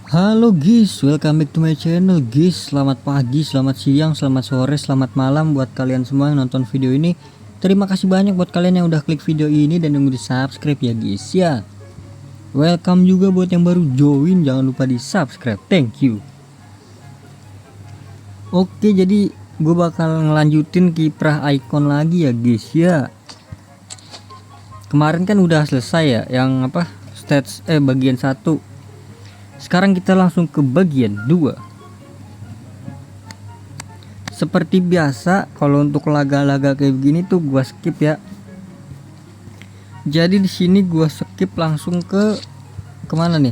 Halo guys, welcome back to my channel guys. Selamat pagi, selamat siang, selamat sore, selamat malam buat kalian semua yang nonton video ini. Terima kasih banyak buat kalian yang udah klik video ini dan yang udah subscribe ya guys ya. Welcome juga buat yang baru join, jangan lupa di subscribe, thank you. Oke, jadi gue bakal ngelanjutin kiprah icon lagi ya guys ya. Kemarin kan udah selesai ya yang apa stats bagian 1. Sekarang kita langsung ke bagian 2. Seperti biasa kalau untuk laga-laga kayak begini tuh gua skip ya. Jadi di sini gua skip langsung ke kemana nih?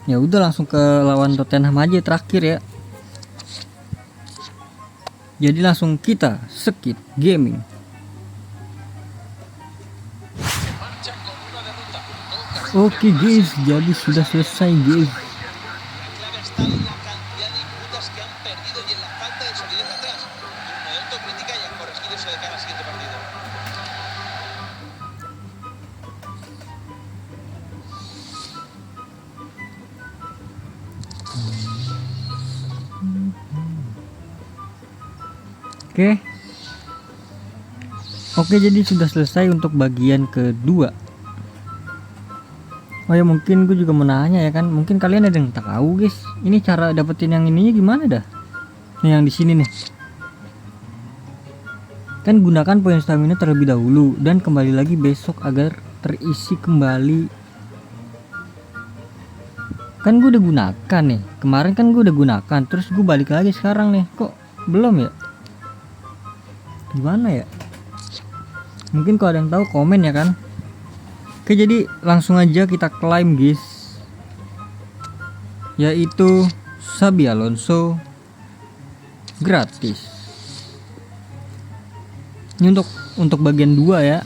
Ya udah langsung ke lawan Tottenham aja terakhir ya. Jadi langsung kita skip gaming. Oke guys, jadi sudah selesai guys. Oke, jadi sudah selesai untuk bagian kedua. Oh ya, mungkin gue juga mau nanya ya kan, mungkin kalian ada yang tahu guys, ini cara dapetin yang ininya gimana dah? Nih yang di sini nih. Kan gunakan poin stamina terlebih dahulu dan kembali lagi besok agar terisi kembali. Kan gue udah gunakan nih, kemarin kan gue udah gunakan, terus gue balik lagi sekarang nih, kok belum ya? Gimana ya? Mungkin kalau ada yang tahu komen ya kan. Oke, jadi langsung aja kita klaim guys, yaitu Xabi Alonso gratis. Ini untuk bagian 2 ya.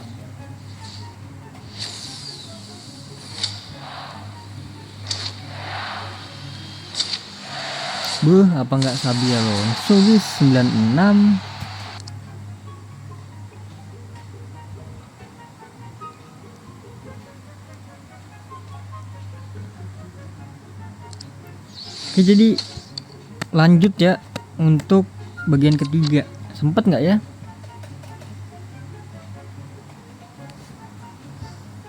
Apa nggak Xabi Alonso guys, 96. Oke, jadi lanjut ya untuk bagian ketiga. Sempet nggak ya?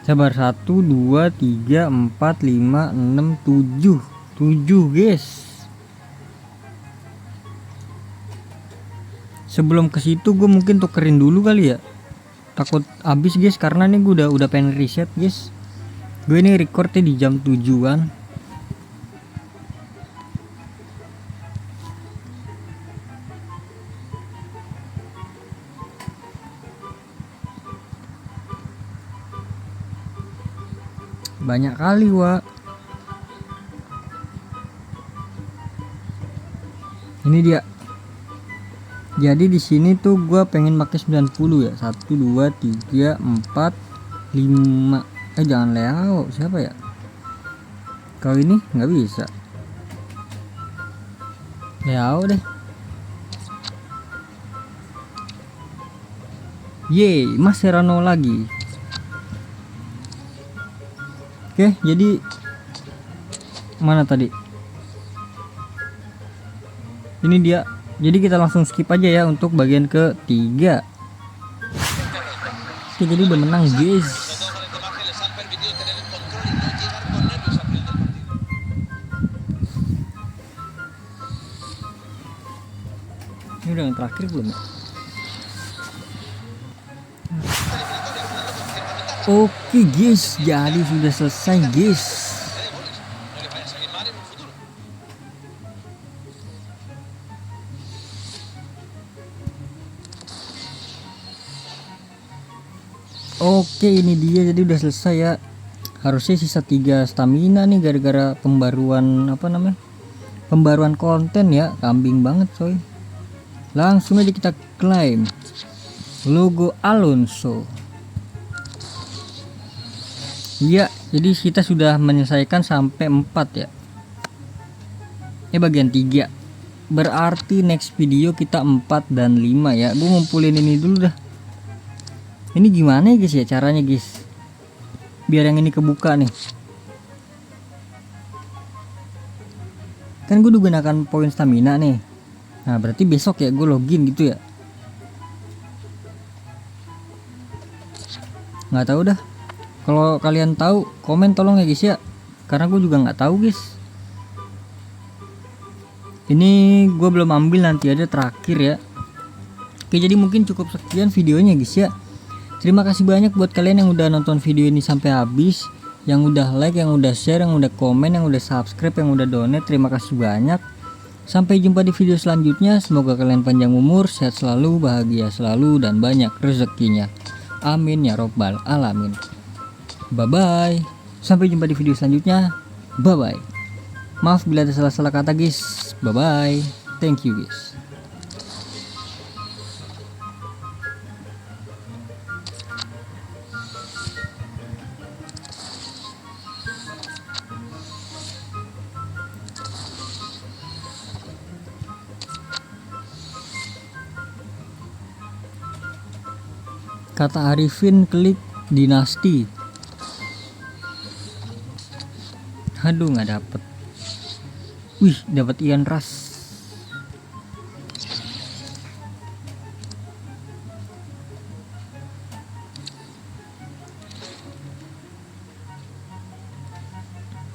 Sabar, 1 2 3 4 5 6 7 guys. Sebelum ke situ gue mungkin tukerin dulu kali ya. Takut habis guys, karena nih gue udah pengen reset guys. Gue ini recordnya di jam 7-an. Banyak kali Wak. Ini dia. Jadi di sini tuh gua pengen pakai 90 ya. 1 2 3 4 5. Jangan Leo, siapa ya? Kalau ini nggak bisa. Leo deh. Yeay, Mascherano lagi. Oke, jadi mana tadi? Ini dia. Jadi kita langsung skip aja ya untuk bagian ketiga. Oke, jadi udah menang guys. Ini udah yang terakhir belum ya? Oke guys, jadi sudah selesai guys. Oke, ini dia, jadi udah selesai ya. Harusnya sisa 3 stamina nih gara-gara pembaruan apa namanya? Pembaruan konten ya, kambing banget coy. Langsung aja kita klaim logo Alonso. Iya, jadi kita sudah menyelesaikan sampai 4 ya. Ini bagian 3. Berarti next video kita 4 dan 5 ya. Gue ngumpulin ini dulu dah. Ini gimana ya guys ya caranya guys, biar yang ini kebuka nih. Kan gue gunakan poin stamina nih. Nah berarti besok ya gue login gitu ya. Nggak tahu dah. Kalau kalian tahu komen tolong ya guys ya. Karena gue juga nggak tahu guys. Ini gue belum ambil, nanti ada terakhir ya. Oke, jadi mungkin cukup sekian videonya guys ya. Terima kasih banyak buat kalian yang udah nonton video ini sampai habis, yang udah like, yang udah share, yang udah komen, yang udah subscribe, yang udah donate. Terima kasih banyak. Sampai jumpa di video selanjutnya. Semoga kalian panjang umur, sehat selalu, bahagia selalu, dan banyak rezekinya. Amin ya robbal alamin. Bye bye. Sampai jumpa di video selanjutnya. Bye bye. Maaf bila ada salah-salah kata guys. Bye bye. Thank you guys. Kata Arifin klik dinasti. Aduh nggak dapet. Wih dapat ikan ras.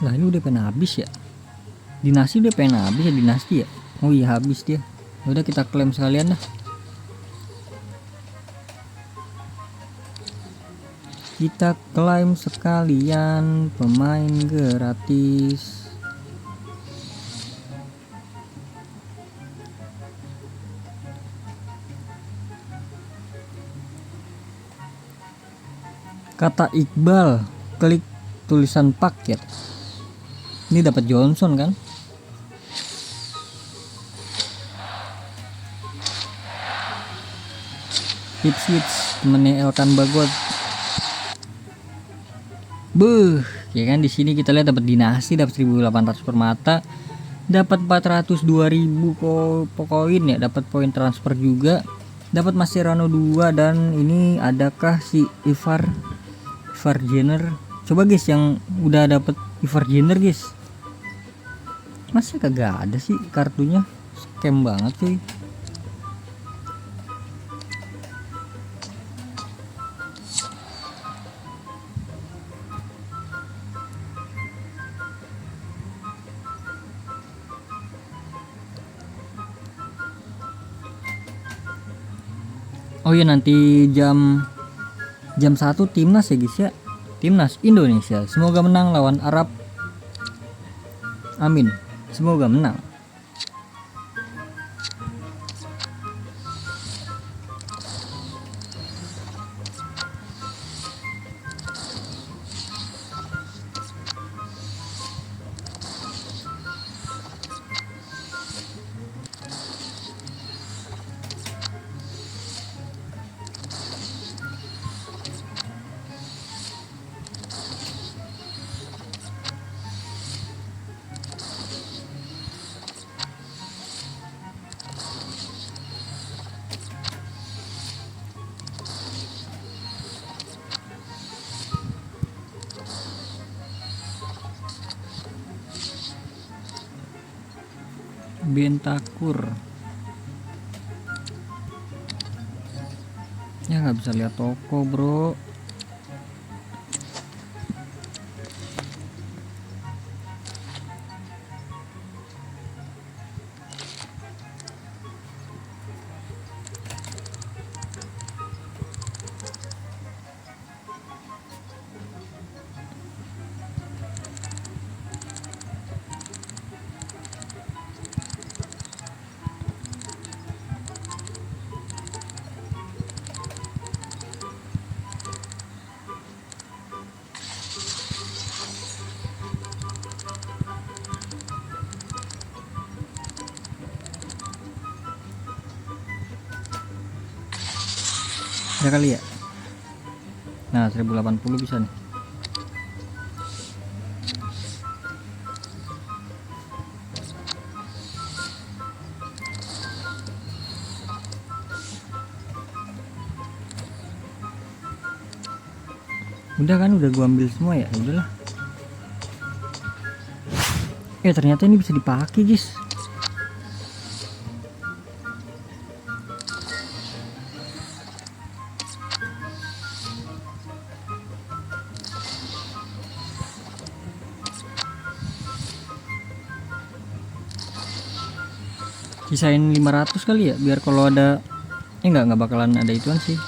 Lah ini udah pengen habis ya. Dinasti udah pengen habis ya, dinasti ya. Oh iya habis dia. Udah kita klaim sekalian dah. Kita klaim sekalian pemain gratis. Kata Iqbal klik tulisan paket. Ini dapat Johnson kan? Switch temennya Elkan Bagot. Ya kan di sini kita lihat dapat dinasti, dapat 1.800 permata, dapat 402.000 poin ya, dapat poin transfer juga, dapat Mascherano 2, dan ini adakah si Ivar Jenner? Coba guys yang udah dapat Ivar Jenner guys. Masa kagak ada sih kartunya? Scam banget cuy. Oh iya nanti jam 1 timnas ya guys ya. Timnas Indonesia. Semoga menang lawan Arab. Amin. Semoga menang. Bentakur ya, nggak bisa lihat toko bro. Ya kali ya. Nah 1080 bisa nih. Udah kan, udah gua ambil semua ya, udahlah. Ternyata ini bisa dipakai guys. Sisain 500 kali ya, biar kalau ada nggak bakalan ada ituan sih.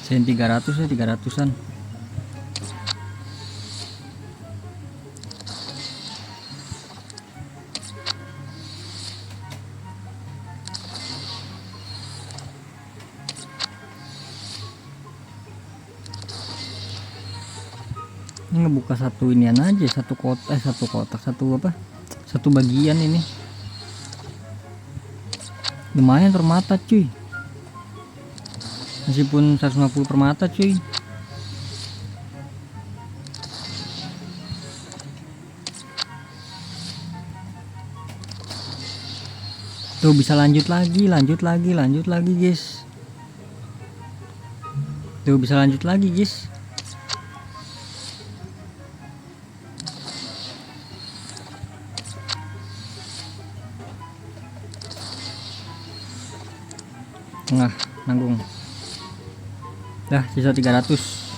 Sisain 300 ya, 300-an. Ini ngebuka satu inian aja, satu kotak, satu bagian ini. Lumayan permata cuy, meskipun 150 permata cuy. Tuh bisa lanjut lagi guys. Tuh bisa lanjut lagi guys. Tengah nanggung. Dah sisa 300.